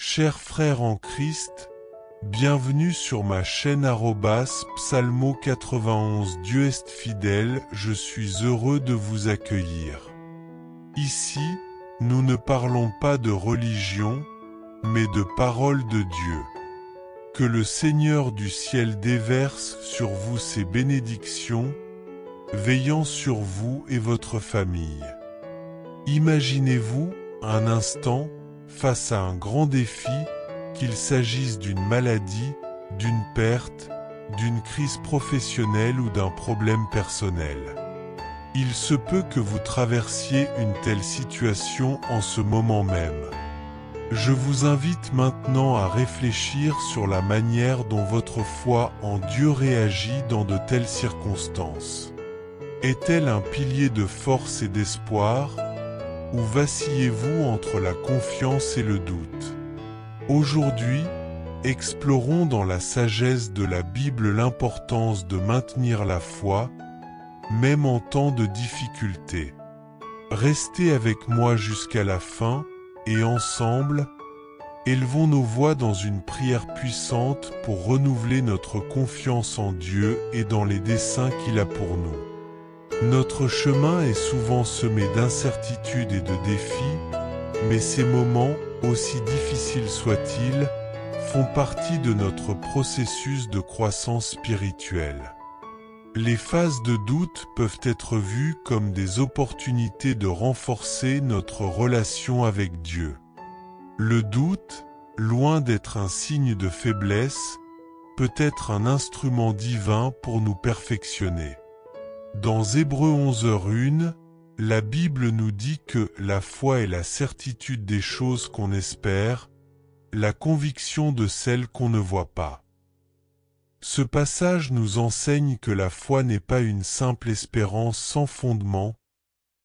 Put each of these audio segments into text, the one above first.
Chers frères en Christ, bienvenue sur ma chaîne Psalmo 91. Dieu est fidèle, je suis heureux de vous accueillir. Ici, nous ne parlons pas de religion, mais de parole de Dieu. Que le Seigneur du ciel déverse sur vous ses bénédictions, veillant sur vous et votre famille. Imaginez-vous, un instant, face à un grand défi, qu'il s'agisse d'une maladie, d'une perte, d'une crise professionnelle ou d'un problème personnel. Il se peut que vous traversiez une telle situation en ce moment même. Je vous invite maintenant à réfléchir sur la manière dont votre foi en Dieu réagit dans de telles circonstances. Est-elle un pilier de force et d'espoir ? Ou vacillez-vous entre la confiance et le doute? Aujourd'hui, explorons dans la sagesse de la Bible l'importance de maintenir la foi, même en temps de difficulté. Restez avec moi jusqu'à la fin, et ensemble, élevons nos voix dans une prière puissante pour renouveler notre confiance en Dieu et dans les desseins qu'il a pour nous. Notre chemin est souvent semé d'incertitudes et de défis, mais ces moments, aussi difficiles soient-ils, font partie de notre processus de croissance spirituelle. Les phases de doute peuvent être vues comme des opportunités de renforcer notre relation avec Dieu. Le doute, loin d'être un signe de faiblesse, peut être un instrument divin pour nous perfectionner. Dans Hébreux 11h1, la Bible nous dit que la foi est la certitude des choses qu'on espère, la conviction de celles qu'on ne voit pas. Ce passage nous enseigne que la foi n'est pas une simple espérance sans fondement,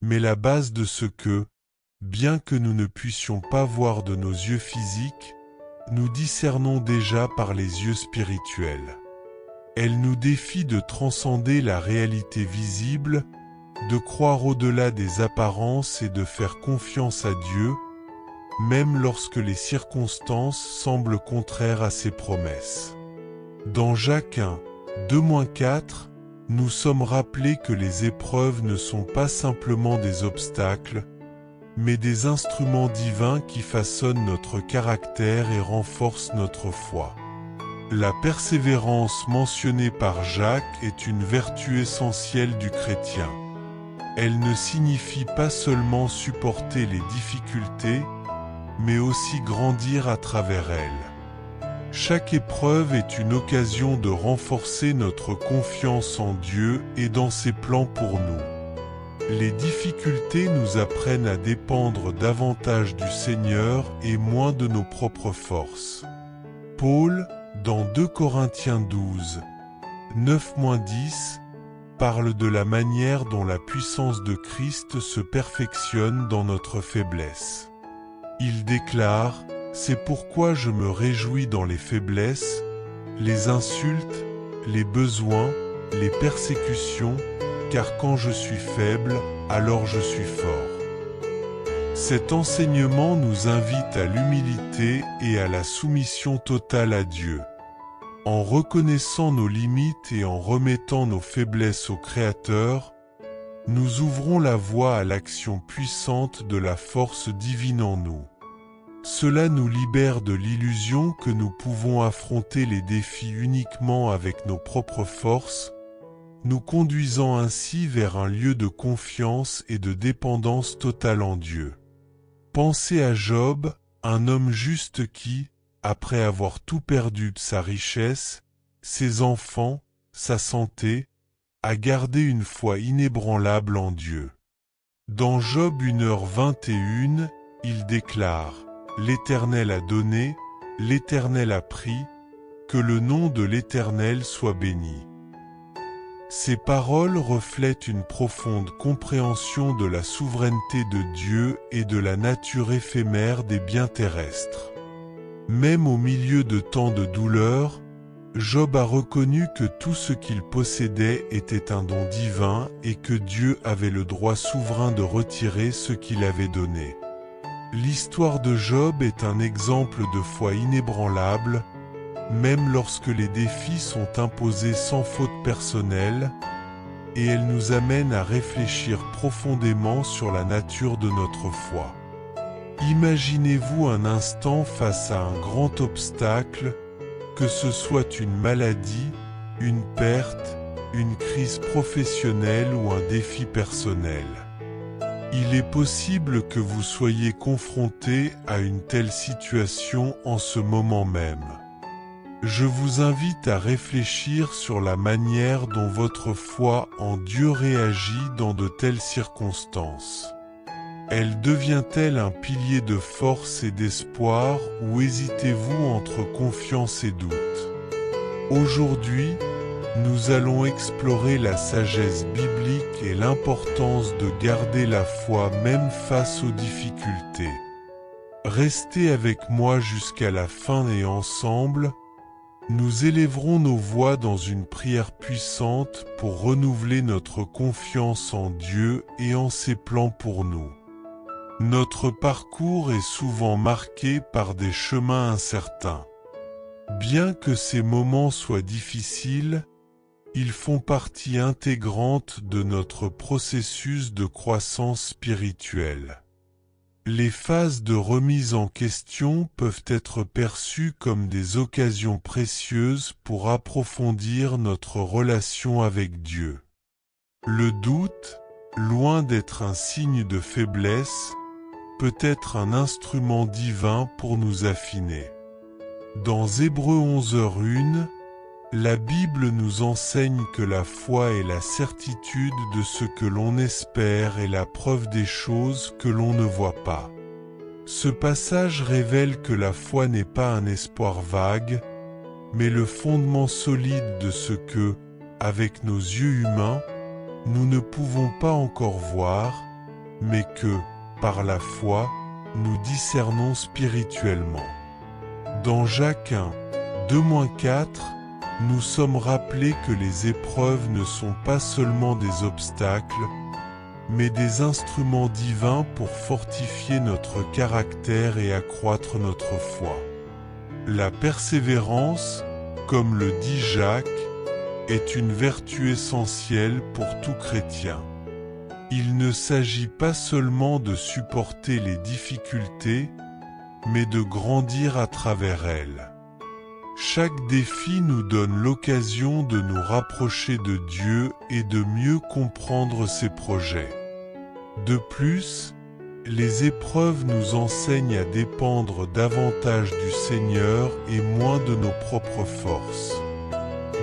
mais la base de ce que, bien que nous ne puissions pas voir de nos yeux physiques, nous discernons déjà par les yeux spirituels. Elle nous défie de transcender la réalité visible, de croire au-delà des apparences et de faire confiance à Dieu, même lorsque les circonstances semblent contraires à ses promesses. Dans Jacques 1, 2-4, nous sommes rappelés que les épreuves ne sont pas simplement des obstacles, mais des instruments divins qui façonnent notre caractère et renforcent notre foi. La persévérance mentionnée par Jacques est une vertu essentielle du chrétien. Elle ne signifie pas seulement supporter les difficultés, mais aussi grandir à travers elles. Chaque épreuve est une occasion de renforcer notre confiance en Dieu et dans ses plans pour nous. Les difficultés nous apprennent à dépendre davantage du Seigneur et moins de nos propres forces. Paul, dans 2 Corinthiens 12, 9-10, parle de la manière dont la puissance de Christ se perfectionne dans notre faiblesse. Il déclare « C'est pourquoi je me réjouis dans les faiblesses, les insultes, les besoins, les persécutions, car quand je suis faible, alors je suis fort. » Cet enseignement nous invite à l'humilité et à la soumission totale à Dieu. En reconnaissant nos limites et en remettant nos faiblesses au Créateur, nous ouvrons la voie à l'action puissante de la force divine en nous. Cela nous libère de l'illusion que nous pouvons affronter les défis uniquement avec nos propres forces, nous conduisant ainsi vers un lieu de confiance et de dépendance totale en Dieu. Pensez à Job, un homme juste qui, après avoir tout perdu de sa richesse, ses enfants, sa santé, a gardé une foi inébranlable en Dieu. Dans Job 1h21, il déclare « L'Éternel a donné, l'Éternel a pris, que le nom de l'Éternel soit béni. » Ces paroles reflètent une profonde compréhension de la souveraineté de Dieu et de la nature éphémère des biens terrestres. Même au milieu de tant de douleurs, Job a reconnu que tout ce qu'il possédait était un don divin et que Dieu avait le droit souverain de retirer ce qu'il avait donné. L'histoire de Job est un exemple de foi inébranlable, même lorsque les défis sont imposés sans faute personnelle, et elle nous amène à réfléchir profondément sur la nature de notre foi. Imaginez-vous un instant face à un grand obstacle, que ce soit une maladie, une perte, une crise professionnelle ou un défi personnel. Il est possible que vous soyez confronté à une telle situation en ce moment même. Je vous invite à réfléchir sur la manière dont votre foi en Dieu réagit dans de telles circonstances. Elle devient-elle un pilier de force et d'espoir ou hésitez-vous entre confiance et doute? Aujourd'hui, nous allons explorer la sagesse biblique et l'importance de garder la foi même face aux difficultés. Restez avec moi jusqu'à la fin et ensemble, nous élèverons nos voix dans une prière puissante pour renouveler notre confiance en Dieu et en ses plans pour nous. Notre parcours est souvent marqué par des chemins incertains. Bien que ces moments soient difficiles, ils font partie intégrante de notre processus de croissance spirituelle. Les phases de remise en question peuvent être perçues comme des occasions précieuses pour approfondir notre relation avec Dieu. Le doute, loin d'être un signe de faiblesse, peut être un instrument divin pour nous affiner. Dans Hébreux 11h1, la Bible nous enseigne que la foi est la certitude de ce que l'on espère et la preuve des choses que l'on ne voit pas. Ce passage révèle que la foi n'est pas un espoir vague, mais le fondement solide de ce que, avec nos yeux humains, nous ne pouvons pas encore voir, mais que, par la foi, nous discernons spirituellement. Dans Jacques 1, 2-4, nous sommes rappelés que les épreuves ne sont pas seulement des obstacles, mais des instruments divins pour fortifier notre caractère et accroître notre foi. La persévérance, comme le dit Jacques, est une vertu essentielle pour tout chrétien. Il ne s'agit pas seulement de supporter les difficultés, mais de grandir à travers elles. Chaque défi nous donne l'occasion de nous rapprocher de Dieu et de mieux comprendre ses projets. De plus, les épreuves nous enseignent à dépendre davantage du Seigneur et moins de nos propres forces.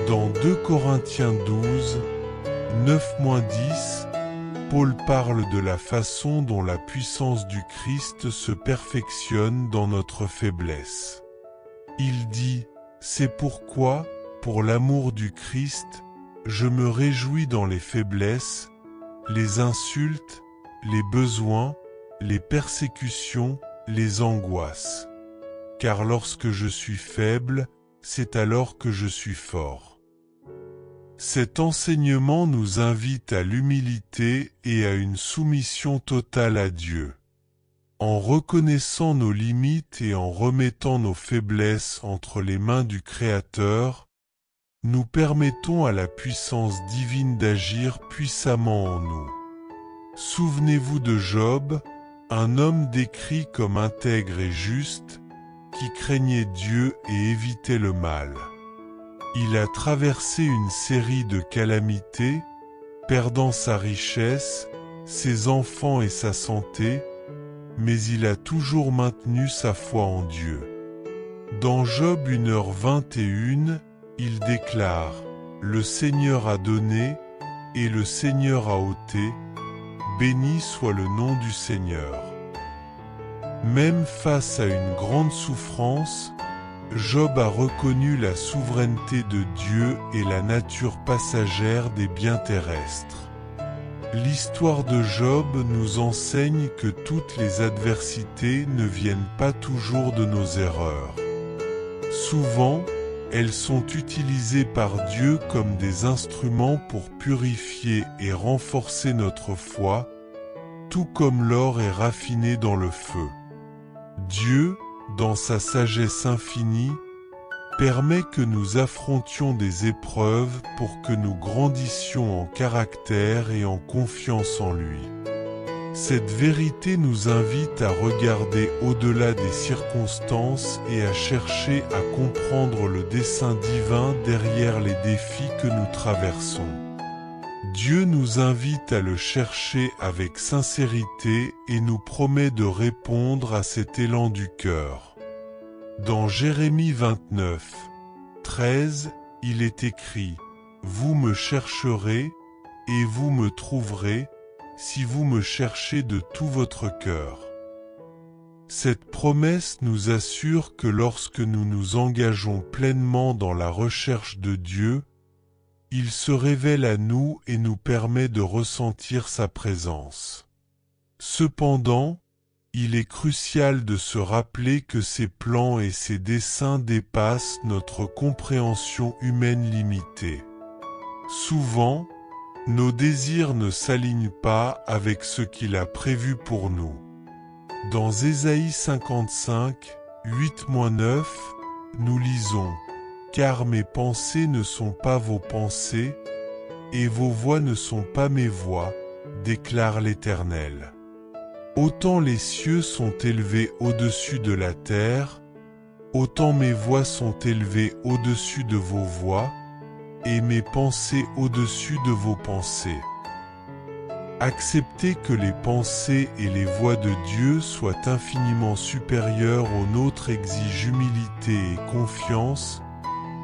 Dans 2 Corinthiens 12, 9-10, Paul parle de la façon dont la puissance du Christ se perfectionne dans notre faiblesse. Il dit: « C'est pourquoi, pour l'amour du Christ, je me réjouis dans les faiblesses, les insultes, les besoins, les persécutions, les angoisses. Car lorsque je suis faible, c'est alors que je suis fort. » Cet enseignement nous invite à l'humilité et à une soumission totale à Dieu. En reconnaissant nos limites et en remettant nos faiblesses entre les mains du Créateur, nous permettons à la puissance divine d'agir puissamment en nous. Souvenez-vous de Job, un homme décrit comme intègre et juste, qui craignait Dieu et évitait le mal. Il a traversé une série de calamités, perdant sa richesse, ses enfants et sa santé, mais il a toujours maintenu sa foi en Dieu. Dans Job 1h21, il déclare: « Le Seigneur a donné, et le Seigneur a ôté, béni soit le nom du Seigneur. » Même face à une grande souffrance, Job a reconnu la souveraineté de Dieu et la nature passagère des biens terrestres. L'histoire de Job nous enseigne que toutes les adversités ne viennent pas toujours de nos erreurs. Souvent, elles sont utilisées par Dieu comme des instruments pour purifier et renforcer notre foi, tout comme l'or est raffiné dans le feu. Dieu, dans sa sagesse infinie, permet que nous affrontions des épreuves pour que nous grandissions en caractère et en confiance en lui. Cette vérité nous invite à regarder au-delà des circonstances et à chercher à comprendre le dessein divin derrière les défis que nous traversons. Dieu nous invite à le chercher avec sincérité et nous promet de répondre à cet élan du cœur. Dans Jérémie 29, 13, il est écrit « Vous me chercherez et vous me trouverez, si vous me cherchez de tout votre cœur. » Cette promesse nous assure que lorsque nous nous engageons pleinement dans la recherche de Dieu, il se révèle à nous et nous permet de ressentir sa présence. Cependant, il est crucial de se rappeler que ses plans et ses desseins dépassent notre compréhension humaine limitée. Souvent, nos désirs ne s'alignent pas avec ce qu'il a prévu pour nous. Dans Ésaïe 55, 8-9, nous lisons « Car mes pensées ne sont pas vos pensées, et vos voix ne sont pas mes voix, déclare l'Éternel. Autant les cieux sont élevés au-dessus de la terre, autant mes voix sont élevées au-dessus de vos voix, et mes pensées au-dessus de vos pensées. » Accepter que les pensées et les voix de Dieu soient infiniment supérieures aux nôtres exige humilité et confiance,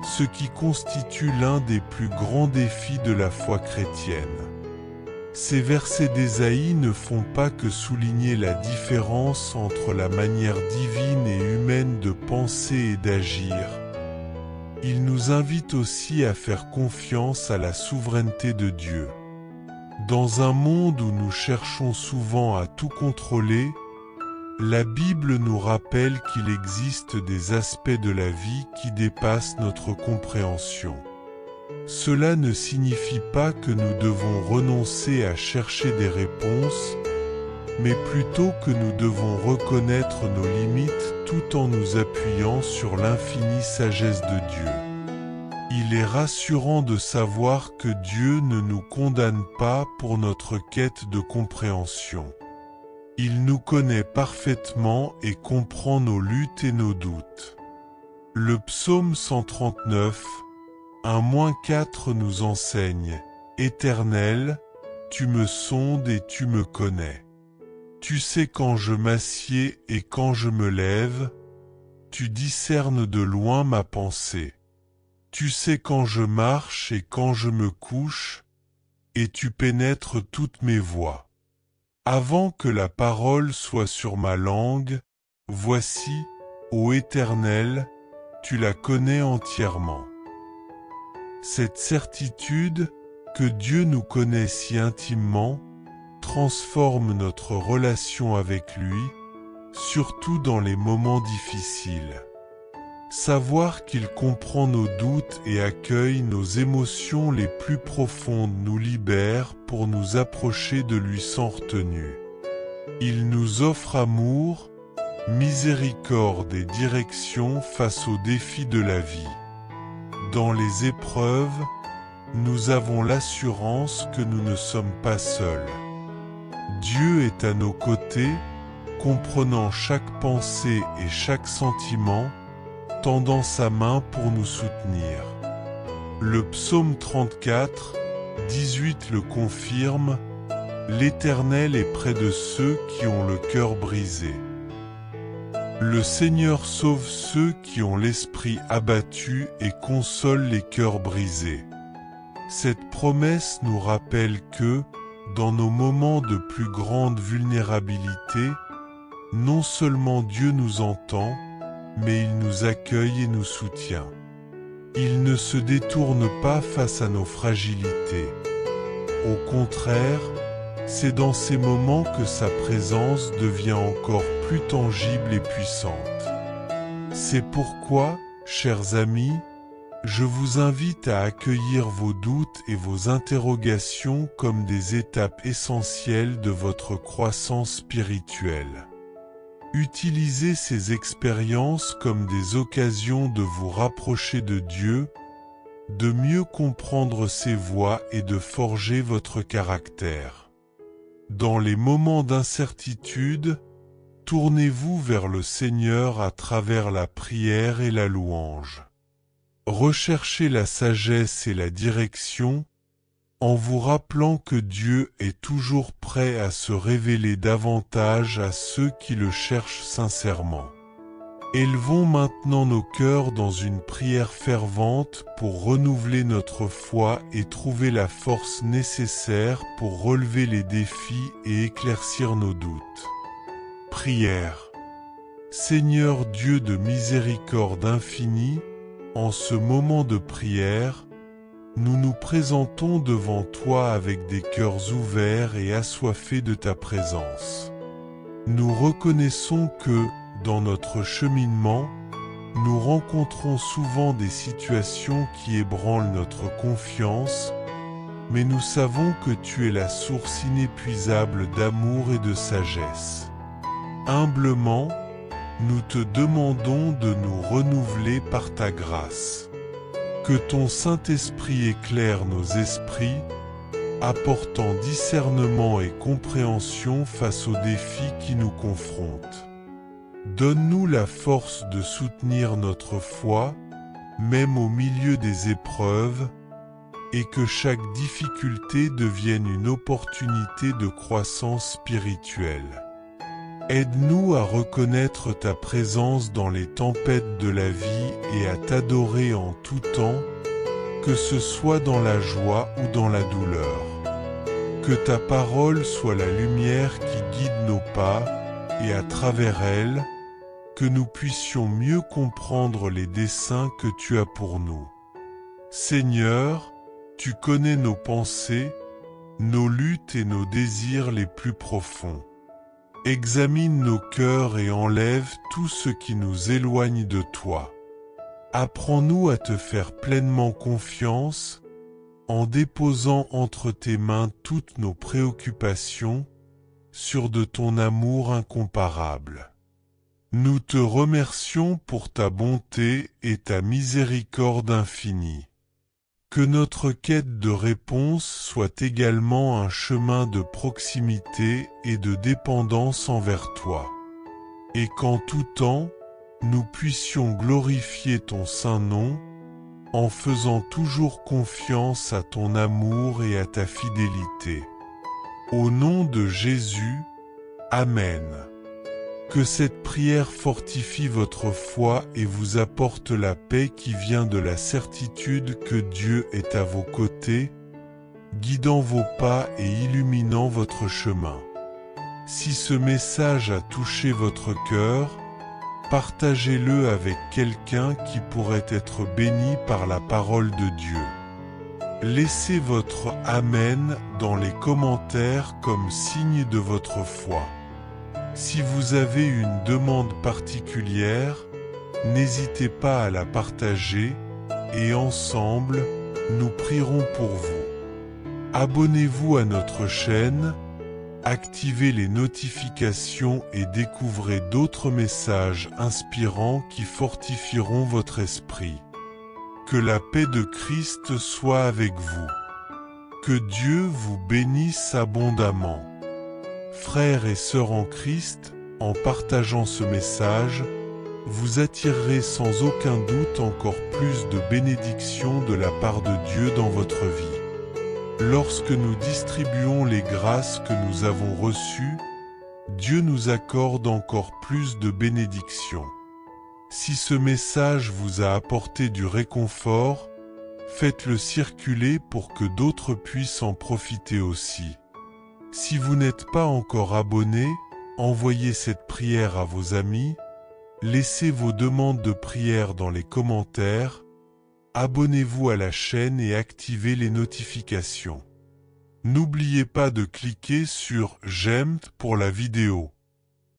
ce qui constitue l'un des plus grands défis de la foi chrétienne. Ces versets d'Ésaïe ne font pas que souligner la différence entre la manière divine et humaine de penser et d'agir. Ils nous invitent aussi à faire confiance à la souveraineté de Dieu. Dans un monde où nous cherchons souvent à tout contrôler, la Bible nous rappelle qu'il existe des aspects de la vie qui dépassent notre compréhension. Cela ne signifie pas que nous devons renoncer à chercher des réponses, mais plutôt que nous devons reconnaître nos limites tout en nous appuyant sur l'infinie sagesse de Dieu. Il est rassurant de savoir que Dieu ne nous condamne pas pour notre quête de compréhension. Il nous connaît parfaitement et comprend nos luttes et nos doutes. Le psaume 139, 1-4 nous enseigne « Éternel, tu me sondes et tu me connais. Tu sais quand je m'assieds et quand je me lève, tu discernes de loin ma pensée. Tu sais quand je marche et quand je me couche, et tu pénètres toutes mes voies. Avant que la parole soit sur ma langue, voici, ô Éternel, tu la connais entièrement. » Cette certitude, que Dieu nous connaît si intimement, transforme notre relation avec lui, surtout dans les moments difficiles. Savoir qu'il comprend nos doutes et accueille nos émotions les plus profondes nous libère pour nous approcher de lui sans retenue. Il nous offre amour, miséricorde et direction face aux défis de la vie. Dans les épreuves, nous avons l'assurance que nous ne sommes pas seuls. Dieu est à nos côtés, comprenant chaque pensée et chaque sentiment, tendant sa main pour nous soutenir. Le psaume 34, 18 le confirme, « L'Éternel est près de ceux qui ont le cœur brisé. » Le Seigneur sauve ceux qui ont l'esprit abattu et console les cœurs brisés. Cette promesse nous rappelle que, dans nos moments de plus grande vulnérabilité, non seulement Dieu nous entend, mais il nous accueille et nous soutient. Il ne se détourne pas face à nos fragilités. Au contraire, c'est dans ces moments que sa présence devient encore plus tangible et puissante. C'est pourquoi, chers amis, je vous invite à accueillir vos doutes et vos interrogations comme des étapes essentielles de votre croissance spirituelle. Utilisez ces expériences comme des occasions de vous rapprocher de Dieu, de mieux comprendre ses voies et de forger votre caractère. Dans les moments d'incertitude, tournez-vous vers le Seigneur à travers la prière et la louange. Recherchez la sagesse et la direction, en vous rappelant que Dieu est toujours prêt à se révéler davantage à ceux qui le cherchent sincèrement. Élevons maintenant nos cœurs dans une prière fervente pour renouveler notre foi et trouver la force nécessaire pour relever les défis et éclaircir nos doutes. Prière. Seigneur Dieu de miséricorde infinie, en ce moment de prière, nous nous présentons devant toi avec des cœurs ouverts et assoiffés de ta présence. Nous reconnaissons que, dans notre cheminement, nous rencontrons souvent des situations qui ébranlent notre confiance, mais nous savons que tu es la source inépuisable d'amour et de sagesse. Humblement, nous te demandons de nous renouveler par ta grâce. Que ton Saint-Esprit éclaire nos esprits, apportant discernement et compréhension face aux défis qui nous confrontent. Donne-nous la force de soutenir notre foi, même au milieu des épreuves, et que chaque difficulté devienne une opportunité de croissance spirituelle. Aide-nous à reconnaître ta présence dans les tempêtes de la vie et à t'adorer en tout temps, que ce soit dans la joie ou dans la douleur. Que ta parole soit la lumière qui guide nos pas, et à travers elle, que nous puissions mieux comprendre les desseins que tu as pour nous. Seigneur, tu connais nos pensées, nos luttes et nos désirs les plus profonds. Examine nos cœurs et enlève tout ce qui nous éloigne de toi. Apprends-nous à te faire pleinement confiance, en déposant entre tes mains toutes nos préoccupations, sûrs de ton amour incomparable. Nous te remercions pour ta bonté et ta miséricorde infinie. Que notre quête de réponse soit également un chemin de proximité et de dépendance envers toi. Et qu'en tout temps, nous puissions glorifier ton saint nom, en faisant toujours confiance à ton amour et à ta fidélité. Au nom de Jésus, Amen. Que cette prière fortifie votre foi et vous apporte la paix qui vient de la certitude que Dieu est à vos côtés, guidant vos pas et illuminant votre chemin. Si ce message a touché votre cœur, partagez-le avec quelqu'un qui pourrait être béni par la parole de Dieu. Laissez votre Amen dans les commentaires comme signe de votre foi. Si vous avez une demande particulière, n'hésitez pas à la partager et ensemble, nous prierons pour vous. Abonnez-vous à notre chaîne, activez les notifications et découvrez d'autres messages inspirants qui fortifieront votre esprit. Que la paix de Christ soit avec vous. Que Dieu vous bénisse abondamment. Frères et sœurs en Christ, en partageant ce message, vous attirerez sans aucun doute encore plus de bénédictions de la part de Dieu dans votre vie. Lorsque nous distribuons les grâces que nous avons reçues, Dieu nous accorde encore plus de bénédictions. Si ce message vous a apporté du réconfort, faites-le circuler pour que d'autres puissent en profiter aussi. Si vous n'êtes pas encore abonné, envoyez cette prière à vos amis, laissez vos demandes de prière dans les commentaires, abonnez-vous à la chaîne et activez les notifications. N'oubliez pas de cliquer sur « J'aime » pour la vidéo.